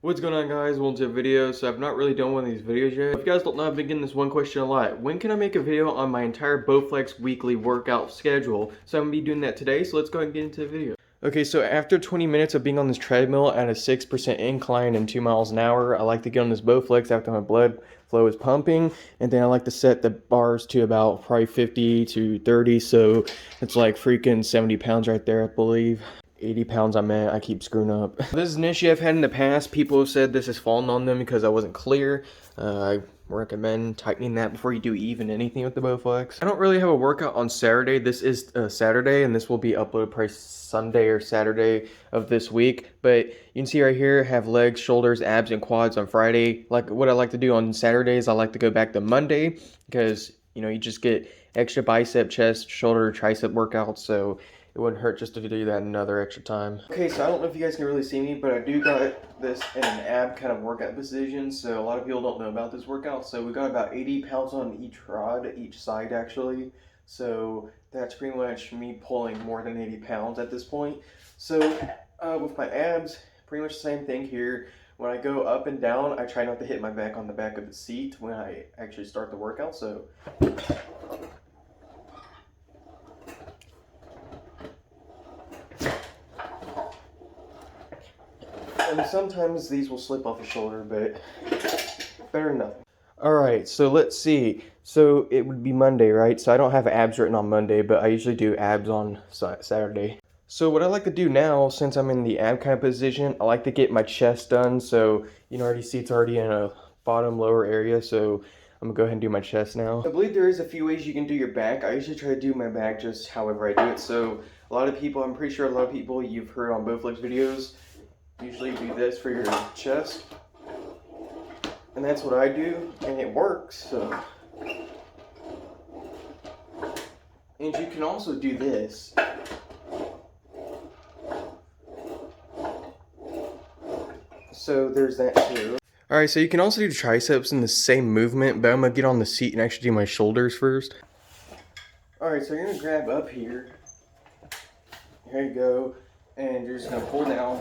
What's going on, guys? Welcome to a video. So I've not really done one of these videos yet. If you guys don't know, I've been getting this one question a lot. When can I make a video on my entire BOWFLEX weekly workout schedule? So I'm going to be doing that today, so let's go ahead and get into the video. Okay, so after 20 minutes of being on this treadmill at a 6% incline and 2 miles an hour, I like to get on this BOWFLEX after my blood flow is pumping, and then I like to set the bars to about probably 50 to 30, so it's like freaking 70 pounds right there, I believe. 80 pounds I meant, I keep screwing up. This is an issue I've had in the past. People have said this has fallen on them because I wasn't clear. I recommend tightening that before you do even anything with the BOWFLEX. I don't really have a workout on Saturday. This is Saturday, and this will be uploaded probably Sunday or Saturday of this week. But you can see right here, I have legs, shoulders, abs, and quads on Friday. Like what I like to do on Saturdays, I like to go back to Monday because, you know, you just get extra bicep, chest, shoulder, tricep workouts. So it wouldn't hurt just to do that another extra time. Okay, so I don't know if you guys can really see me, but I do got this in an ab kind of workout position. So a lot of people don't know about this workout. So we got about 80 pounds on each rod, each side actually. So that's pretty much me pulling more than 80 pounds at this point. So with my abs, pretty much the same thing here. When I go up and down, I try not to hit my back on the back of the seat when I actually start the workout. So and sometimes these will slip off the shoulder, but better than nothing. Alright, so let's see. So it would be Monday, right? So I don't have abs written on Monday, but I usually do abs on Saturday. So what I like to do now, since I'm in the ab kind of position, I like to get my chest done. So, you know, already see it's already in a bottom lower area, so I'm gonna go ahead and do my chest now. I believe there is a few ways you can do your back. I usually try to do my back just however I do it. So a lot of people, I'm pretty sure a lot of people you've heard on BOWFLEX videos, usually do this for your chest, and that's what I do, and it works. So, and you can also do this. So there's that too. Alright, so you can also do triceps in the same movement, but I'm gonna get on the seat and actually do my shoulders first. Alright, so you're gonna grab up here. Here you go, and you're just gonna pull down.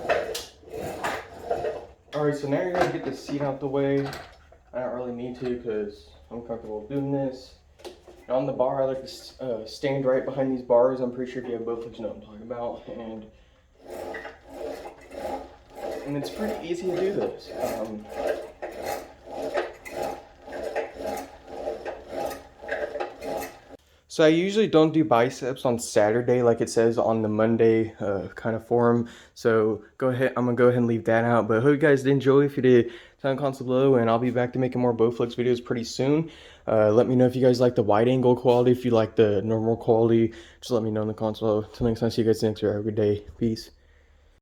Alright, so now you're going to get the seat out the way. I don't really need to because I'm comfortable doing this. And on the bar, I like to stand right behind these bars. I'm pretty sure if you have BOWFLEX, you know what I'm talking about. And it's pretty easy to do this. So I usually don't do biceps on Saturday like it says on the Monday kind of forum. So I'm gonna go ahead and leave that out. But I hope you guys did enjoy. If you did, tell me in the comments below, and I'll be back to making more BOWFLEX videos pretty soon. Let me know if you guys like the wide angle quality. If you like the normal quality, just let me know in the comments below. Till next time, see you guys next week. Have a good day. Peace.